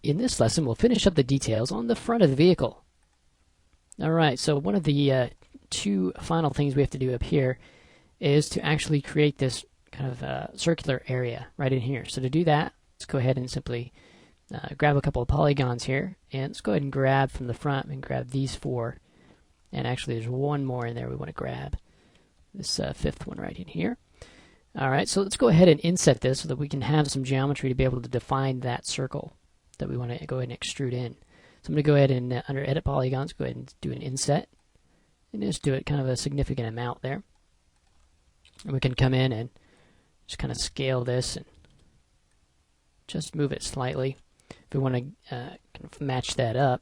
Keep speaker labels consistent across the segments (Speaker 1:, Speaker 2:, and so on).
Speaker 1: In this lesson, we'll finish up the details on the front of the vehicle. Alright, so one of the two final things we have to do up here is to actually create this kind of circular area right in here. So to do that, let's go ahead and simply grab a couple of polygons here, and let's go ahead and grab from the front and grab these four. And actually there's one more in there we want to grab. This fifth one right in here. Alright, so let's go ahead and inset this so that we can have some geometry to be able to define that circle that we want to go ahead and extrude in. So I'm going to go ahead and under Edit Polygons, go ahead and do an inset. And just do it kind of a significant amount there. And we can come in and just kind of scale this and just move it slightly if we want to kind of match that up.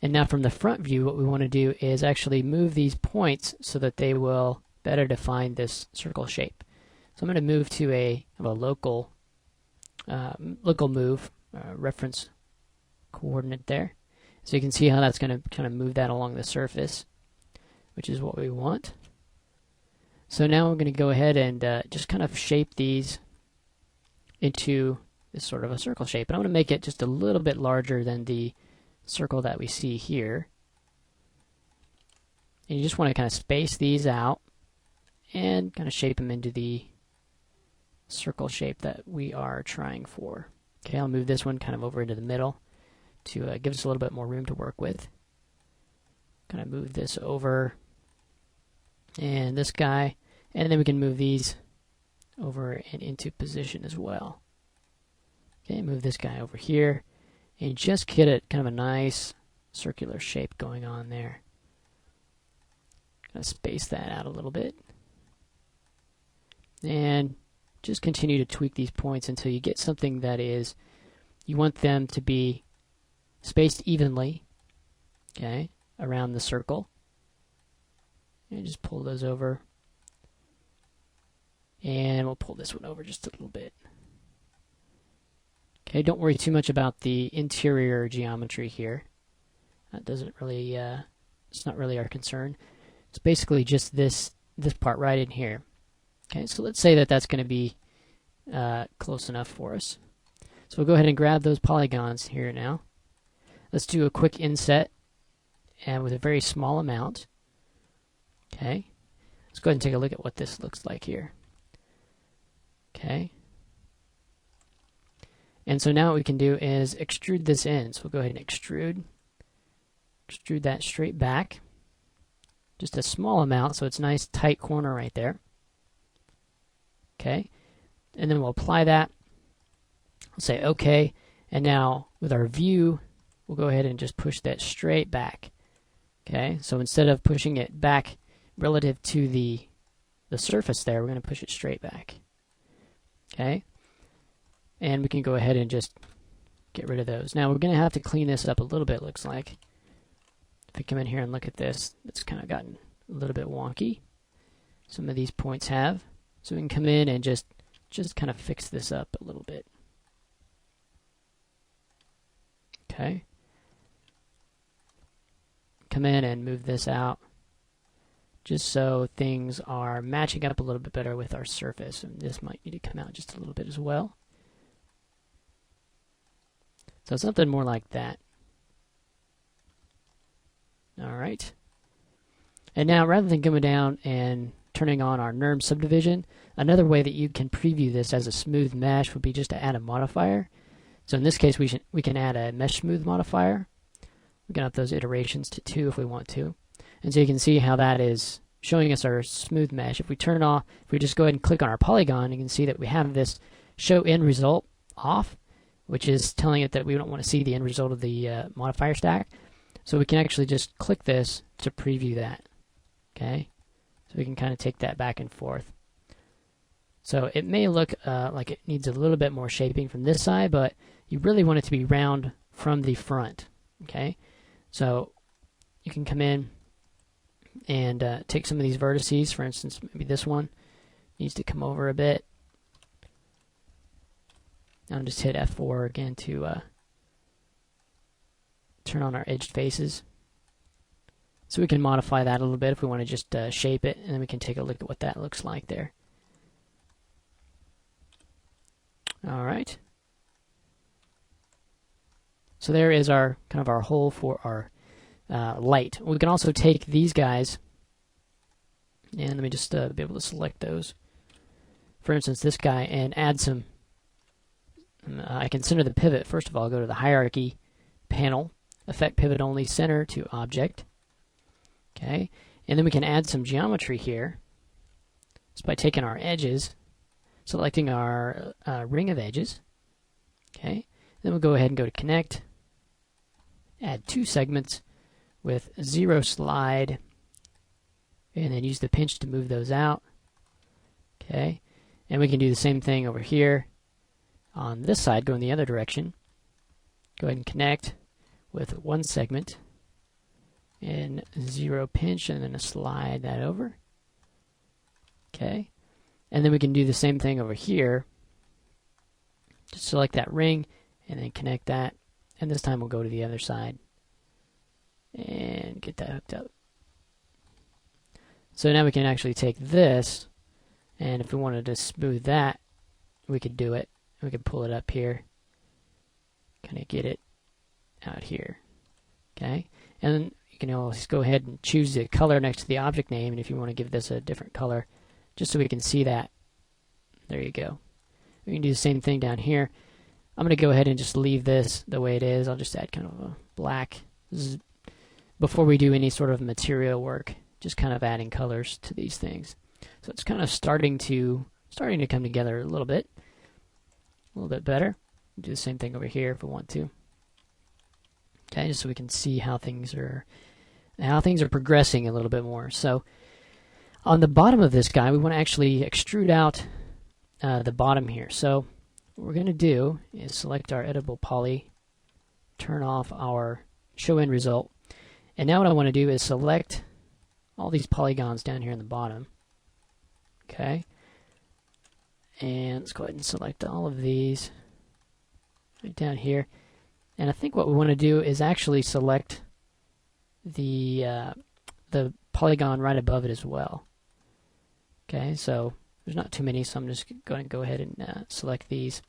Speaker 1: And now from the front view, what we want to do is actually move these points so that they will better define this circle shape. So I'm going to move to a local move reference coordinate there. So you can see how that's going to kind of move that along the surface, which is what we want. So now we're going to go ahead and just kind of shape these into this sort of a circle shape. And I'm going to make it just a little bit larger than the circle that we see here. And you just want to kind of space these out and kind of shape them into the circle shape that we are trying for. Okay, I'll move this one kind of over into the middle to give us a little bit more room to work with. Kind of move this over and this guy, and then we can move these over and into position as well. Okay, move this guy over here and just get it kind of a nice circular shape going on there. Kind of space that out a little bit. And just continue to tweak these points until you get something that is, you want them to be spaced evenly, okay, around the circle. And just pull those over. And we'll pull this one over just a little bit. Okay, don't worry too much about the interior geometry here. That doesn't really, it's not really our concern. It's basically just this part right in here. Okay, so let's say that that's going to be close enough for us. So we'll go ahead and grab those polygons here now. Let's do a quick inset, and with a very small amount. Okay, let's go ahead and take a look at what this looks like here. Okay, and so now what we can do is extrude this in. So we'll go ahead and extrude that straight back, just a small amount, so it's a nice tight corner right there. Okay, and then we'll apply that. We'll say OK, and now with our view, we'll go ahead and just push that straight back. Okay, so instead of pushing it back relative to the surface there, we're going to push it straight back. Okay, and we can go ahead and just get rid of those. Now we're going to have to clean this up a little bit, looks like. If we come in here and look at this, it's kind of gotten a little bit wonky. Some of these points have. So we can come in and just kind of fix this up a little bit. Okay. Come in and move this out just so things are matching up a little bit better with our surface. And this might need to come out just a little bit as well. So something more like that. Alright. And now rather than going down and turning on our NURB subdivision, another way that you can preview this as a smooth mesh would be just to add a modifier. So in this case we can add a mesh smooth modifier. We can up those iterations to 2 if we want to. And so you can see how that is showing us our smooth mesh. If we turn it off, if we just go ahead and click on our polygon, you can see that we have this show end result off, which is telling it that we don't want to see the end result of the modifier stack. So we can actually just click this to preview that. Okay, so we can kind of take that back and forth. So it may look like it needs a little bit more shaping from this side, but you really want it to be round from the front. Okay, so you can come in and take some of these vertices. For instance, maybe this one needs to come over a bit. I'll just hit F4 again to turn on our edged faces. So we can modify that a little bit if we want to just shape it, and then we can take a look at what that looks like there. Alright. So there is our kind of our hole for our light. We can also take these guys, and let me just be able to select those. For instance, this guy, and add some. I can center the pivot. First of all, go to the hierarchy panel, effect pivot only, center to object. Okay, and then we can add some geometry here. Just by taking our edges, selecting our ring of edges. Okay, then we'll go ahead and go to connect. Add 2 segments with 0 slide, and then use the pinch to move those out. Okay, and we can do the same thing over here on this side, going the other direction. Go ahead and connect with 1 segment and 0 pinch, and then slide that over. Okay, and then we can do the same thing over here. Just select that ring and then connect that, and this time we'll go to the other side and get that hooked up. So now we can actually take this, and if we wanted to smooth that, we could do it. We could pull it up here, kind of get it out here. Okay, and then you can always go ahead and choose the color next to the object name, and if you want to give this a different color, just so we can see that. There you go. We can do the same thing down here. I'm going to go ahead and just leave this the way it is. I'll just add kind of a black before we do any sort of material work, just kind of adding colors to these things. So it's kind of starting to come together a little bit better. Do the same thing over here if we want to. Okay, just so we can see how things are progressing a little bit more. So on the bottom of this guy, we want to actually extrude out the bottom here. So what we're going to do is select our editable poly, turn off our show end result, and now what I want to do is select all these polygons down here in the bottom. Okay, and let's go ahead and select all of these right down here. And I think what we want to do is actually select the polygon right above it as well. Okay, so there's not too many, so I'm just going to go ahead and select these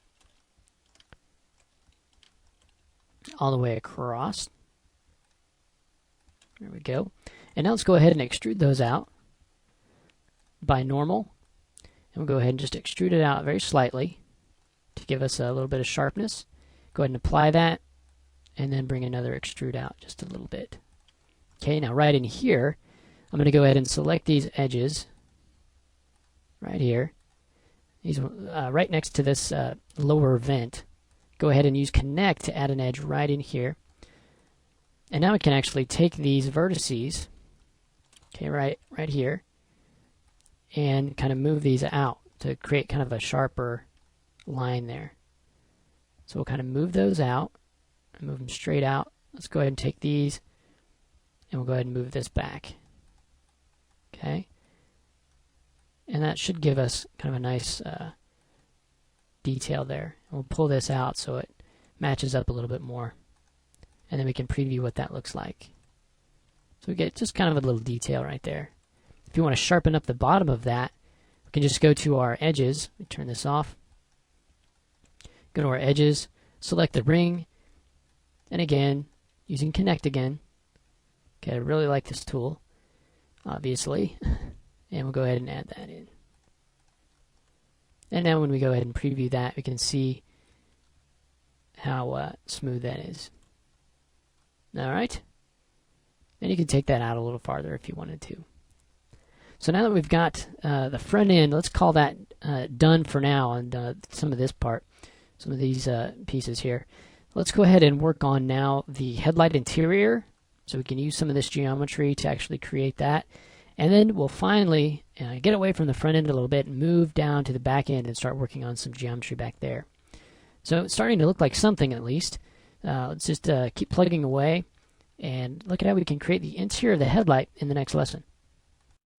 Speaker 1: all the way across. There we go. And now let's go ahead and extrude those out by normal. And we'll go ahead and just extrude it out very slightly to give us a little bit of sharpness. Go ahead and apply that, and then bring another extrude out just a little bit. Okay, now right in here, I'm going to go ahead and select these edges right here. These right next to this lower vent. Go ahead and use connect to add an edge right in here. And now we can actually take these vertices, okay, right here, and kind of move these out to create kind of a sharper line there. So we'll kind of move those out and move them straight out. Let's go ahead and take these, and we'll go ahead and move this back. Okay, and that should give us kind of a nice detail there. We'll pull this out so it matches up a little bit more, and then we can preview what that looks like. So we get just kind of a little detail right there. If you want to sharpen up the bottom of that, we can just go to our edges. We turn this off. Go to our edges, select the ring, and again, using connect again. Okay, I really like this tool, obviously, and we'll go ahead and add that in. And now when we go ahead and preview that, we can see how smooth that is. All right, and you can take that out a little farther if you wanted to. So now that we've got the front end, let's call that done for now on some of this part, some of these pieces here. Let's go ahead and work on now the headlight interior, so we can use some of this geometry to actually create that. And then we'll finally get away from the front end a little bit and move down to the back end and start working on some geometry back there. So it's starting to look like something at least. Let's just keep plugging away and look at how we can create the interior of the headlight in the next lesson.